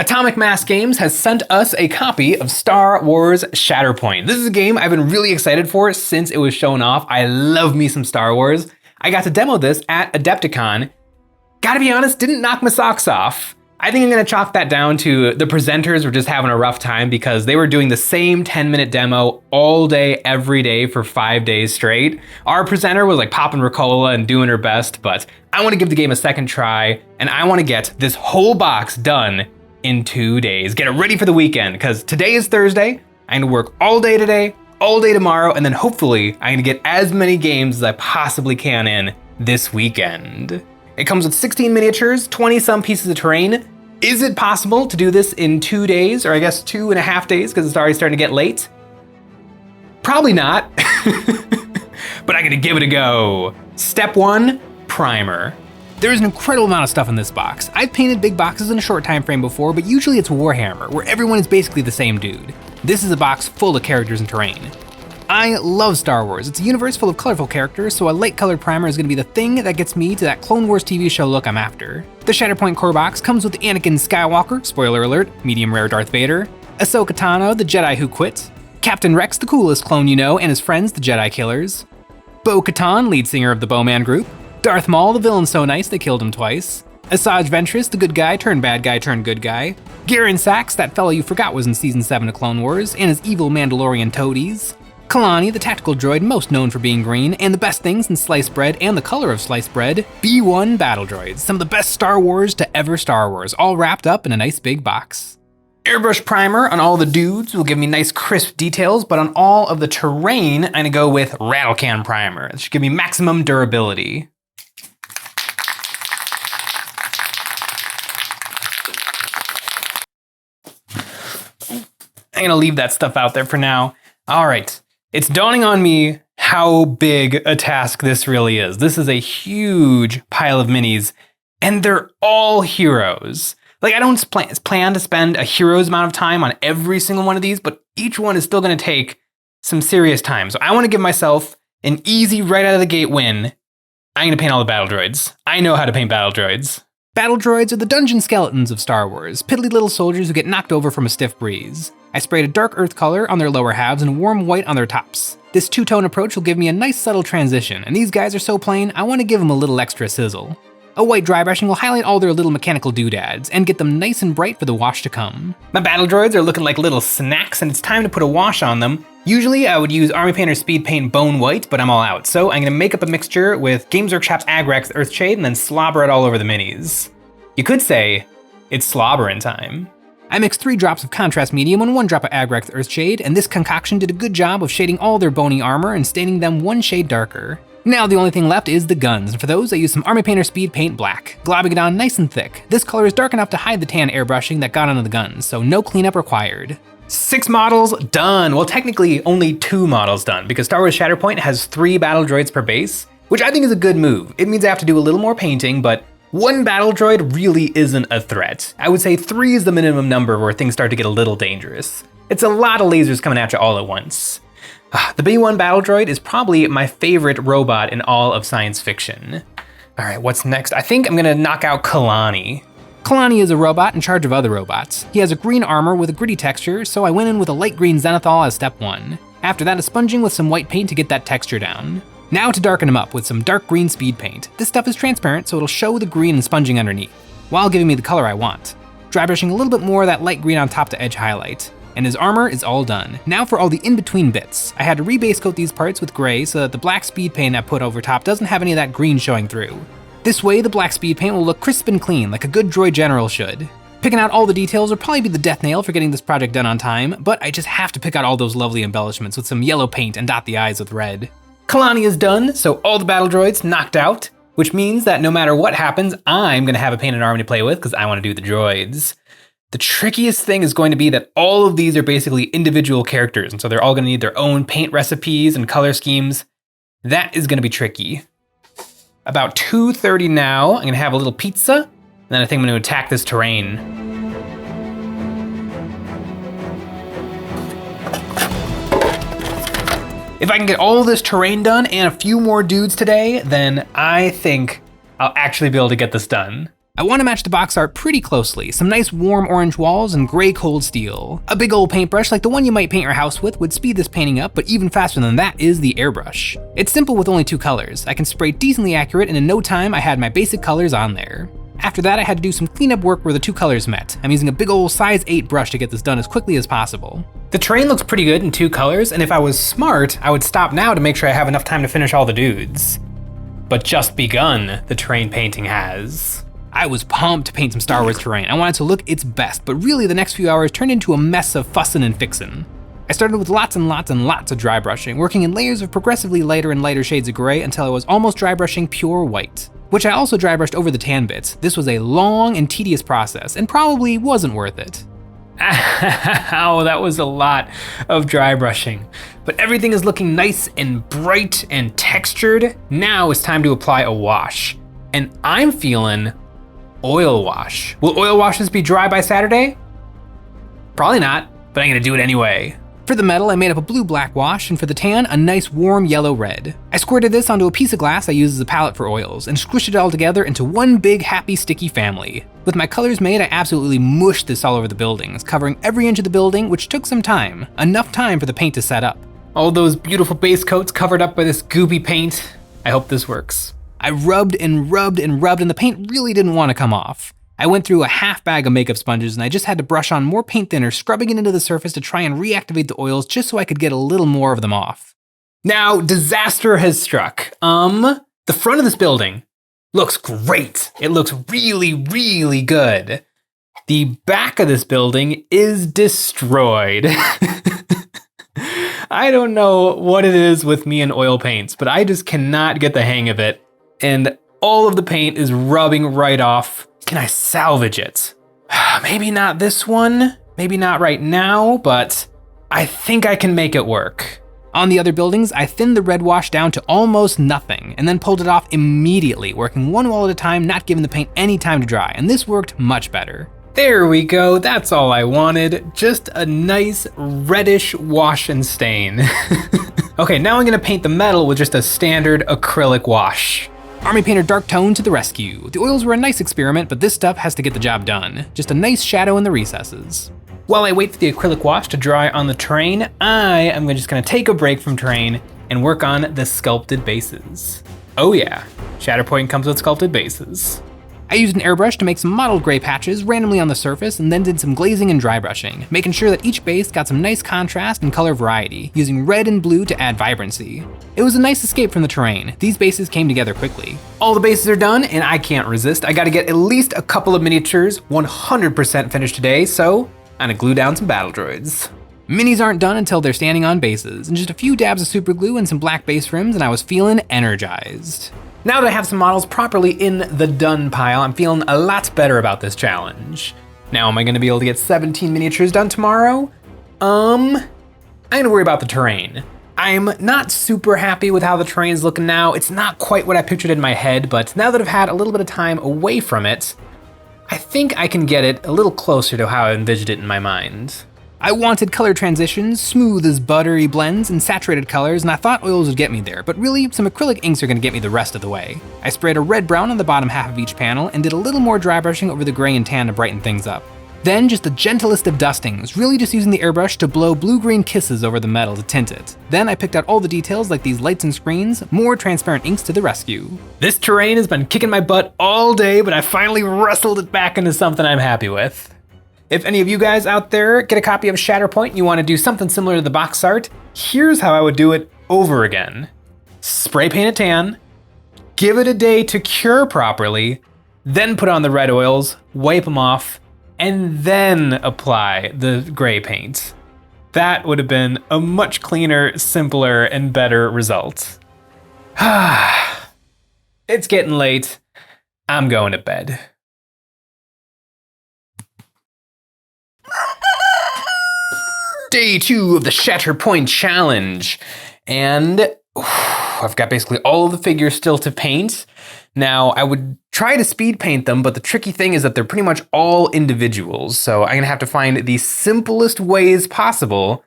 Atomic Mass Games has sent us a copy of Star Wars Shatterpoint. This is a game I've been really excited for since it was shown off. I love me some Star Wars. I got to demo this at Adepticon. Gotta be honest, didn't knock my socks off. I think I'm gonna chalk that down to the presenters were just having a rough time because they were doing the same 10-minute demo all day, every day for 5 days straight. Our presenter was like popping Ricola and doing her best, but I wanna give the game a second try and I wanna get this whole box done in 2 days. Get it ready for the weekend, because today is Thursday. I'm gonna work all day today, all day tomorrow, and then hopefully I'm gonna get as many games as I possibly can in this weekend. It comes with 16 miniatures, 20 some pieces of terrain. Is it possible to do this in 2 days, or I guess 2.5 days, because it's already starting to get late? Probably not, but I'm gonna give it a go. Step 1, primer. There is an incredible amount of stuff in this box. I've painted big boxes in a short time frame before, but usually it's Warhammer, where everyone is basically the same dude. This is a box full of characters and terrain. I love Star Wars. It's a universe full of colorful characters, so a light colored primer is gonna be the thing that gets me to that Clone Wars TV show look I'm after. The Shatterpoint core box comes with Anakin Skywalker, spoiler alert, medium rare Darth Vader, Ahsoka Tano, the Jedi who quit, Captain Rex, the coolest clone you know, and his friends, the Jedi Killers, Bo-Katan, lead singer of the Bowman group, Darth Maul, the villain so nice they killed him twice, Asajj Ventress, the good guy turned bad guy turned good guy, Garen Sax, that fellow you forgot was in Season 7 of Clone Wars, and his evil Mandalorian toadies, Kalani, the tactical droid most known for being green, and the best things in sliced bread and the color of sliced bread, B1 Battle Droids, some of the best Star Wars to ever Star Wars, all wrapped up in a nice big box. Airbrush primer on all the dudes will give me nice crisp details, but on all of the terrain, I'm gonna go with rattle can primer. It should give me maximum durability. I'm gonna leave that stuff out there for now. All right, it's dawning on me how big a task this really is. This is a huge pile of minis, and they're all heroes. Like, I don't plan to spend a hero's amount of time on every single one of these, but each one is still gonna take some serious time. So I wanna give myself an easy right out of the gate win. I'm gonna paint all the battle droids. I know how to paint battle droids. Battle droids are the dungeon skeletons of Star Wars, piddly little soldiers who get knocked over from a stiff breeze. I sprayed a dark earth color on their lower halves and warm white on their tops. This two-tone approach will give me a nice subtle transition, and these guys are so plain, I want to give them a little extra sizzle. A white dry brushing will highlight all their little mechanical doodads, and get them nice and bright for the wash to come. My battle droids are looking like little snacks, and it's time to put a wash on them. Usually I would use Army Painter Speed Paint Bone White, but I'm all out, so I'm gonna make up a mixture with Games Workshop's Agrax Earthshade and then slobber it all over the minis. You could say, it's slobbering time. I mixed 3 drops of contrast medium and 1 drop of Agrax Earthshade, and this concoction did a good job of shading all their bony armor and staining them 1 shade darker. Now the only thing left is the guns, and for those I used some Army Painter Speed Paint Black, globbing it on nice and thick. This color is dark enough to hide the tan airbrushing that got onto the guns, so no cleanup required. 6 models done! Well, technically only 2 models done, because Star Wars Shatterpoint has 3 battle droids per base, which I think is a good move. It means I have to do a little more painting, but 1 battle droid really isn't a threat. I would say 3 is the minimum number where things start to get a little dangerous. It's a lot of lasers coming at you all at once. The B1 battle droid is probably my favorite robot in all of science fiction. All right, what's next? I think I'm gonna knock out Kalani. Kalani is a robot in charge of other robots. He has a green armor with a gritty texture, so I went in with a light green zenithal as step 1. After that, a sponging with some white paint to get that texture down. Now to darken them up with some dark green speed paint. This stuff is transparent, so it'll show the green and sponging underneath, while giving me the color I want. Dry brushing a little bit more of that light green on top to edge highlight. And his armor is all done. Now for all the in-between bits. I had to rebase coat these parts with gray so that the black speed paint I put over top doesn't have any of that green showing through. This way, the black speed paint will look crisp and clean, like a good droid general should. Picking out all the details will probably be the death nail for getting this project done on time, but I just have to pick out all those lovely embellishments with some yellow paint and dot the eyes with red. Kalani is done, so all the battle droids knocked out, which means that no matter what happens, I'm gonna have a painted army to play with because I wanna do the droids. The trickiest thing is going to be that all of these are basically individual characters, and so they're all gonna need their own paint recipes and color schemes. That is gonna be tricky. About 2:30 now, I'm gonna have a little pizza, and then I think I'm gonna attack this terrain. If I can get all this terrain done and a few more dudes today, then I think I'll actually be able to get this done. I want to match the box art pretty closely, some nice warm orange walls and gray cold steel. A big old paintbrush like the one you might paint your house with would speed this painting up, but even faster than that is the airbrush. It's simple with only 2 colors. I can spray decently accurate, and in no time I had my basic colors on there. After that I had to do some cleanup work where the 2 colors met. I'm using a big old size 8 brush to get this done as quickly as possible. The terrain looks pretty good in 2 colors, and if I was smart, I would stop now to make sure I have enough time to finish all the dudes. But just begun, the terrain painting has. I was pumped to paint some Star Wars terrain. I wanted to look its best, but really the next few hours turned into a mess of fussin' and fixin'. I started with lots and lots and lots of dry brushing, working in layers of progressively lighter and lighter shades of gray until I was almost dry brushing pure white, which I also dry brushed over the tan bits. This was a long and tedious process and probably wasn't worth it. Ow, that was a lot of dry brushing. But everything is looking nice and bright and textured. Now it's time to apply a wash. And I'm feeling oil wash. Will oil washes be dry by Saturday? Probably not, but I'm gonna do it anyway. For the metal, I made up a blue-black wash, and for the tan, a nice warm yellow-red. I squirted this onto a piece of glass I used as a palette for oils, and squished it all together into one big, happy, sticky family. With my colors made, I absolutely mushed this all over the buildings, covering every inch of the building, which took some time. Enough time for the paint to set up. All those beautiful base coats covered up by this goopy paint. I hope this works. I rubbed and rubbed and rubbed, and the paint really didn't want to come off. I went through a half bag of makeup sponges, and I just had to brush on more paint thinner, scrubbing it into the surface to try and reactivate the oils just so I could get a little more of them off. Now, disaster has struck. The front of this building looks great. It looks really, really good. The back of this building is destroyed. I don't know what it is with me and oil paints, but I just cannot get the hang of it. And all of the paint is rubbing right off. Can I salvage it? Maybe not this one, maybe not right now, but I think I can make it work. On the other buildings, I thinned the red wash down to almost nothing, and then pulled it off immediately, working one wall at a time, not giving the paint any time to dry, and this worked much better. There we go, that's all I wanted. Just a nice reddish wash and stain. Okay, now I'm gonna paint the metal with just a standard acrylic wash. Army Painter Dark Tone to the rescue. The oils were a nice experiment, but this stuff has to get the job done. Just a nice shadow in the recesses. While I wait for the acrylic wash to dry on the terrain, I am just gonna take a break from terrain and work on the sculpted bases. Oh yeah, Shatterpoint comes with sculpted bases. I used an airbrush to make some mottled gray patches randomly on the surface and then did some glazing and dry brushing, making sure that each base got some nice contrast and color variety, using red and blue to add vibrancy. It was a nice escape from the terrain. These bases came together quickly. All the bases are done and I can't resist. I gotta get at least a couple of miniatures 100% finished today, so I'm gonna glue down some battle droids. Minis aren't done until they're standing on bases, and just a few dabs of super glue and some black base rims and I was feeling energized. Now that I have some models properly in the done pile, I'm feeling a lot better about this challenge. Now, am I gonna be able to get 17 miniatures done tomorrow? I'm gonna worry about the terrain. I'm not super happy with how the terrain's looking now. It's not quite what I pictured in my head, but now that I've had a little bit of time away from it, I think I can get it a little closer to how I envisioned it in my mind. I wanted color transitions, smooth as buttery blends, and saturated colors, and I thought oils would get me there, but really, some acrylic inks are gonna get me the rest of the way. I sprayed a red-brown on the bottom half of each panel, and did a little more dry brushing over the gray and tan to brighten things up. Then just the gentlest of dustings, really just using the airbrush to blow blue-green kisses over the metal to tint it. Then I picked out all the details like these lights and screens, more transparent inks to the rescue. This terrain has been kicking my butt all day, but I finally wrestled it back into something I'm happy with. If any of you guys out there get a copy of Shatterpoint and you want to do something similar to the box art, here's how I would do it over again. Spray paint it tan, give it a day to cure properly, then put on the red oils, wipe them off, and then apply the gray paint. That would have been a much cleaner, simpler, and better result. It's getting late. I'm going to bed. Day 2 of the Shatterpoint challenge. And I've got basically all of the figures still to paint. Now, I would try to speed paint them, but the tricky thing is that they're pretty much all individuals. So I'm gonna have to find the simplest ways possible,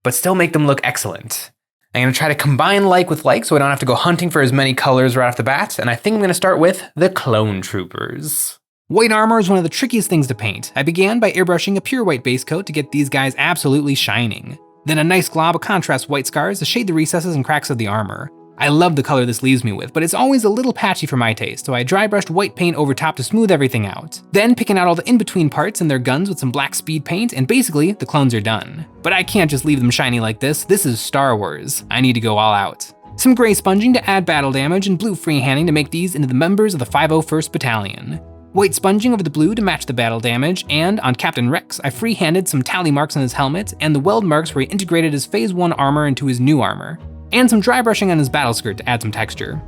but still make them look excellent. I'm gonna try to combine like with like so I don't have to go hunting for as many colors right off the bat. And I think I'm gonna start with the clone troopers. White armor is one of the trickiest things to paint. I began by airbrushing a pure white base coat to get these guys absolutely shining. Then a nice glob of contrast white scars to shade the recesses and cracks of the armor. I love the color this leaves me with, but it's always a little patchy for my taste, so I dry brushed white paint over top to smooth everything out. Then picking out all the in-between parts and their guns with some black speed paint, and basically, the clones are done. But I can't just leave them shiny like this. This is Star Wars. I need to go all out. Some gray sponging to add battle damage, and blue freehanding to make these into the members of the 501st Battalion. White sponging over the blue to match the battle damage, and on Captain Rex, I free-handed some tally marks on his helmet, and the weld marks where he integrated his Phase 1 armor into his new armor, and some dry brushing on his battle skirt to add some texture.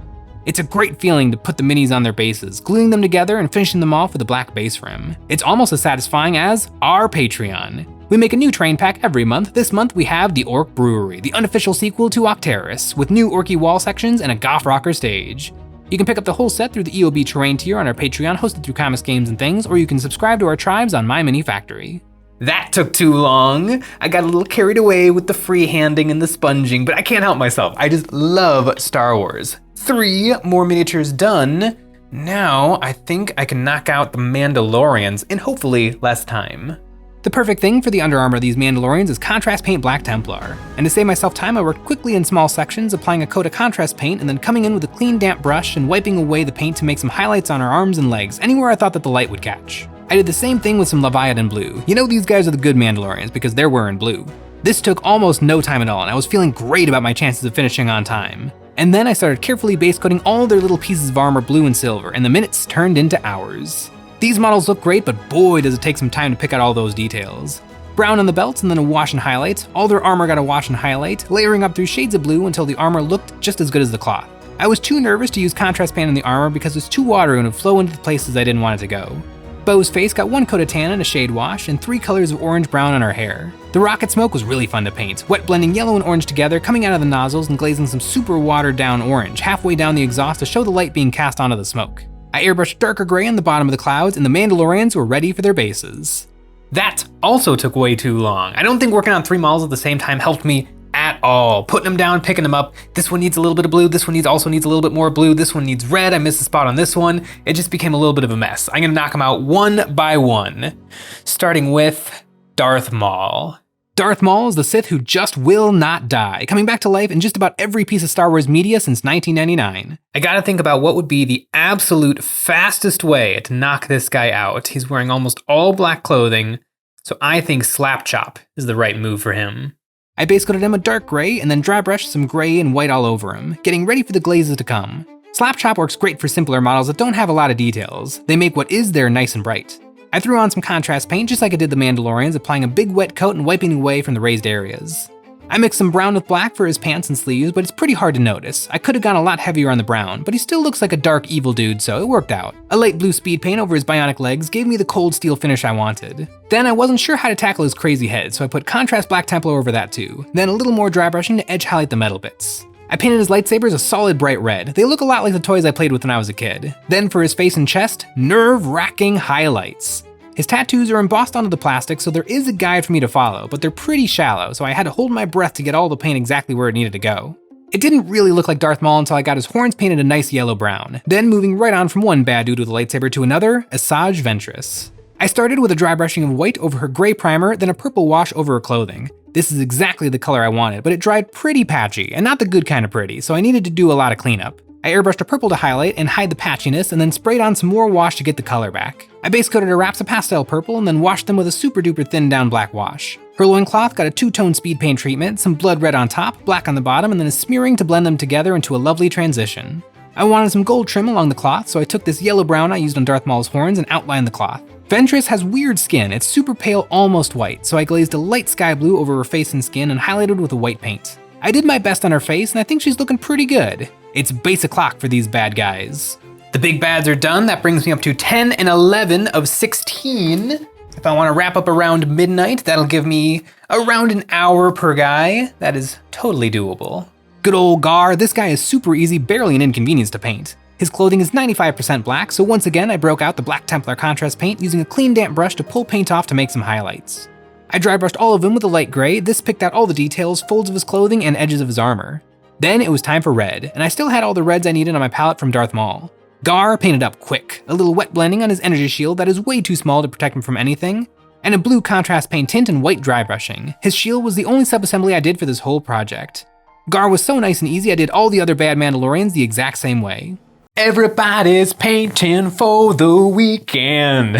It's a great feeling to put the minis on their bases, gluing them together and finishing them off with a black base rim. It's almost as satisfying as our Patreon. We make a new terrain pack every month. This month we have the Orc Brewery, the unofficial sequel to Octeris, with new orky wall sections and a goth rocker stage. You can pick up the whole set through the EOB terrain tier on our Patreon, hosted through Comics, Games, and Things, or you can subscribe to our tribes on My Mini Factory. That took too long. I got a little carried away with the freehanding and the sponging, but I can't help myself. I just love Star Wars. 3 more miniatures done. Now I think I can knock out the Mandalorians in hopefully less time. The perfect thing for the Under Armour of these Mandalorians is contrast paint Black Templar. And to save myself time, I worked quickly in small sections, applying a coat of contrast paint and then coming in with a clean damp brush and wiping away the paint to make some highlights on our arms and legs, anywhere I thought that the light would catch. I did the same thing with some Leviathan blue. You know these guys are the good Mandalorians because they're wearing blue. This took almost no time at all, and I was feeling great about my chances of finishing on time. And then I started carefully base coating all their little pieces of armor blue and silver, and the minutes turned into hours. These models look great, but boy does it take some time to pick out all those details. Brown on the belts and then a wash and highlight. All their armor got a wash and highlight, layering up through shades of blue until the armor looked just as good as the cloth. I was too nervous to use contrast paint on the armor because it's too watery and would flow into the places I didn't want it to go. Bo's face got 1 coat of tan and a shade wash, and 3 colors of orange-brown on her hair. The rocket smoke was really fun to paint, wet blending yellow and orange together, coming out of the nozzles and glazing some super watered down orange halfway down the exhaust to show the light being cast onto the smoke. I airbrushed darker gray on the bottom of the clouds, and the Mandalorians were ready for their bases. That also took way too long. I don't think working on 3 models at the same time helped me at all. Putting them down, picking them up. This one needs a little bit of blue. This one also needs a little bit more blue. This one needs red. I missed a spot on this one. It just became a little bit of a mess. I'm gonna knock them out one by one, starting with Darth Maul. Darth Maul is the Sith who just will not die, coming back to life in just about every piece of Star Wars media since 1999. I gotta think about what would be the absolute fastest way to knock this guy out. He's wearing almost all black clothing, so I think Slap Chop is the right move for him. I base coated him a dark gray and then dry brushed some gray and white all over him, getting ready for the glazes to come. Slap Chop works great for simpler models that don't have a lot of details. They make what is there nice and bright. I threw on some contrast paint just like I did the Mandalorians, applying a big wet coat and wiping away from the raised areas. I mixed some brown with black for his pants and sleeves, but it's pretty hard to notice. I could have gone a lot heavier on the brown, but he still looks like a dark evil dude, so it worked out. A light blue speed paint over his bionic legs gave me the cold steel finish I wanted. Then I wasn't sure how to tackle his crazy head, so I put contrast black Templar over that too. Then a little more dry brushing to edge highlight the metal bits. I painted his lightsabers a solid bright red. They look a lot like the toys I played with when I was a kid. Then for his face and chest, nerve-wracking highlights. His tattoos are embossed onto the plastic, so there is a guide for me to follow, but they're pretty shallow, so I had to hold my breath to get all the paint exactly where it needed to go. It didn't really look like Darth Maul until I got his horns painted a nice yellow-brown, then moving right on from one bad dude with a lightsaber to another, Asajj Ventress. I started with a dry brushing of white over her gray primer, then a purple wash over her clothing. This is exactly the color I wanted, but it dried pretty patchy, and not the good kind of pretty, so I needed to do a lot of cleanup. I airbrushed a purple to highlight and hide the patchiness, and then sprayed on some more wash to get the color back. I base coated her wraps a pastel purple and then washed them with a super duper thin down black wash. Her loincloth got a 2-tone speed paint treatment, some blood red on top, black on the bottom, and then a smearing to blend them together into a lovely transition. I wanted some gold trim along the cloth, so I took this yellow brown I used on Darth Maul's horns and outlined the cloth. Ventress has weird skin, it's super pale, almost white, so I glazed a light sky blue over her face and skin and highlighted with a white paint. I did my best on her face, and I think she's looking pretty good. It's base o'clock for these bad guys. The big bads are done. That brings me up to 10 and 11 of 16. If I want to wrap up around midnight, that'll give me around an hour per guy. That is totally doable. Good old Gar, this guy is super easy, barely an inconvenience to paint. His clothing is 95% black, so once again I broke out the Black Templar contrast paint using a clean damp brush to pull paint off to make some highlights. I dry brushed all of him with a light gray. This picked out all the details, folds of his clothing, and edges of his armor. Then it was time for red, and I still had all the reds I needed on my palette from Darth Maul. Gar painted up quick, a little wet blending on his energy shield that is way too small to protect him from anything, and a blue contrast paint tint and white dry brushing. His shield was the only subassembly I did for this whole project. Gar was so nice and easy, I did all the other bad Mandalorians the exact same way. Everybody's painting for the weekend.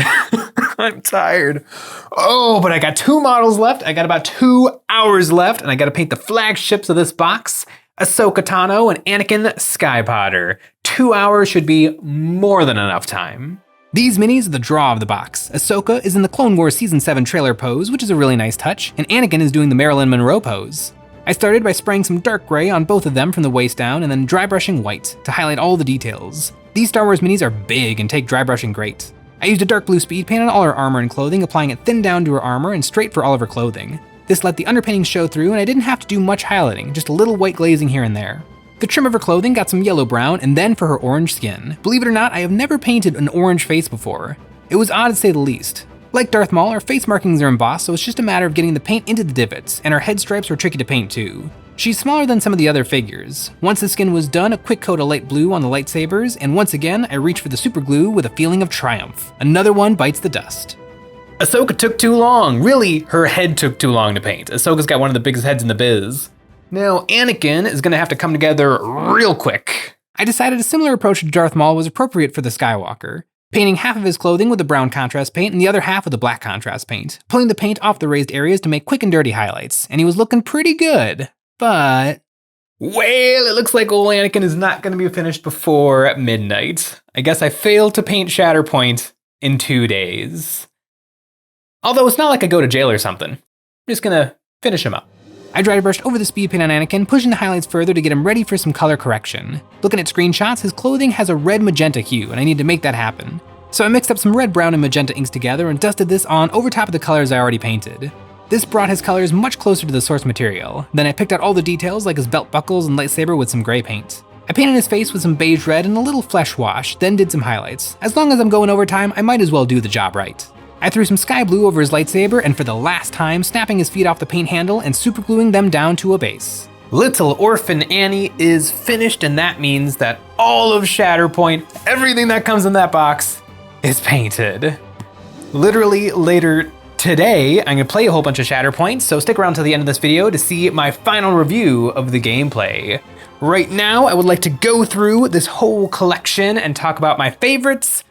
I'm tired. Oh, but I got 2 models left. I got about 2 hours left, and I gotta paint the flagships of this box. Ahsoka Tano and Anakin Skypotter. 2 hours should be more than enough time. These minis are the draw of the box. Ahsoka is in the Clone Wars Season 7 trailer pose, which is a really nice touch, and Anakin is doing the Marilyn Monroe pose. I started by spraying some dark gray on both of them from the waist down and then dry brushing white to highlight all the details. These Star Wars minis are big and take dry brushing great. I used a dark blue speed paint on all her armor and clothing, applying it thin down to her armor and straight for all of her clothing. This let the underpainting show through and I didn't have to do much highlighting, just a little white glazing here and there. The trim of her clothing got some yellow brown and then for her orange skin. Believe it or not, I have never painted an orange face before. It was odd to say the least. Like Darth Maul, her face markings are embossed, so it's just a matter of getting the paint into the divots, and her head stripes were tricky to paint too. She's smaller than some of the other figures. Once the skin was done, a quick coat of light blue on the lightsabers, and once again, I reached for the super glue with a feeling of triumph. Another one bites the dust. Ahsoka took too long. Really, her head took too long to paint. Ahsoka's got one of the biggest heads in the biz. Now, Anakin is gonna have to come together real quick. I decided a similar approach to Darth Maul was appropriate for the Skywalker, painting half of his clothing with the brown contrast paint and the other half with the black contrast paint, pulling the paint off the raised areas to make quick and dirty highlights, and he was looking pretty good. But, well, it looks like old Anakin is not going to be finished before midnight. I guess I failed to paint Shatterpoint in 2 days. Although it's not like I go to jail or something. I'm just gonna finish him up. I dry brushed over the speed paint on Anakin, pushing the highlights further to get him ready for some color correction. Looking at screenshots, his clothing has a red magenta hue, and I need to make that happen. So I mixed up some red, brown, and magenta inks together and dusted this on over top of the colors I already painted. This brought his colors much closer to the source material. Then I picked out all the details like his belt buckles and lightsaber with some gray paint. I painted his face with some beige red and a little flesh wash, then did some highlights. As long as I'm going over time, I might as well do the job right. I threw some sky blue over his lightsaber and for the last time, snapping his feet off the paint handle and supergluing them down to a base. Little Orphan Annie is finished, and that means that all of Shatterpoint, everything that comes in that box, is painted. Literally later today, I'm gonna play a whole bunch of Shatterpoint, so stick around to the end of this video to see my final review of the gameplay. Right now, I would like to go through this whole collection and talk about my favorites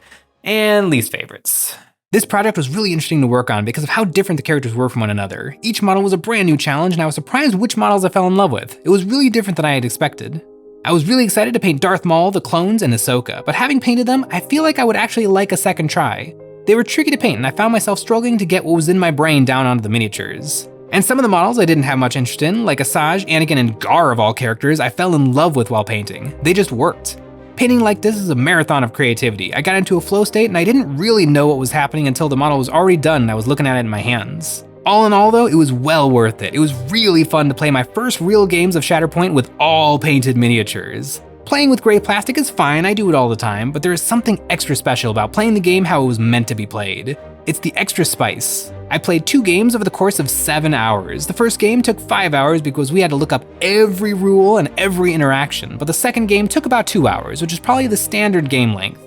and least favorites. This project was really interesting to work on because of how different the characters were from one another. Each model was a brand new challenge, and I was surprised which models I fell in love with. It was really different than I had expected. I was really excited to paint Darth Maul, the clones, and Ahsoka, but having painted them, I feel like I would actually like a second try. They were tricky to paint, and I found myself struggling to get what was in my brain down onto the miniatures. And some of the models I didn't have much interest in, like Asajj, Anakin, and Gar of all characters, I fell in love with while painting. They just worked. Painting like this is a marathon of creativity. I got into a flow state and I didn't really know what was happening until the model was already done and I was looking at it in my hands. All in all though, it was well worth it. It was really fun to play my first real games of Shatterpoint with all painted miniatures. Playing with gray plastic is fine, I do it all the time, but there is something extra special about playing the game how it was meant to be played. It's the extra spice. I played 2 games over the course of 7 hours. The first game took 5 hours because we had to look up every rule and every interaction, but the second game took about 2 hours, which is probably the standard game length.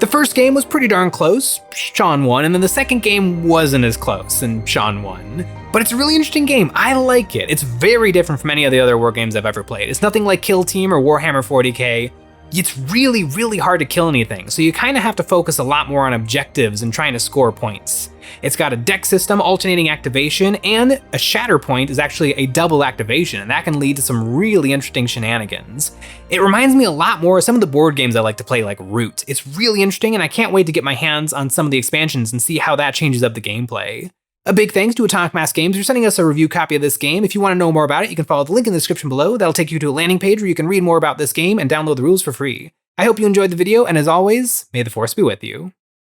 The first game was pretty darn close, Sean won, and then the second game wasn't as close, and Sean won. But it's a really interesting game, I like it. It's very different from any of the other war games I've ever played. It's nothing like Kill Team or Warhammer 40k. It's really, really hard to kill anything, so you kind of have to focus a lot more on objectives and trying to score points. It's got a deck system, alternating activation, and a Shatterpoint is actually a double activation, and that can lead to some really interesting shenanigans. It reminds me a lot more of some of the board games I like to play, like Root. It's really interesting, and I can't wait to get my hands on some of the expansions and see how that changes up the gameplay. A big thanks to Atomic Mass Games for sending us a review copy of this game. If you want to know more about it, you can follow the link in the description below. That'll take you to a landing page where you can read more about this game and download the rules for free. I hope you enjoyed the video, and as always, may the Force be with you.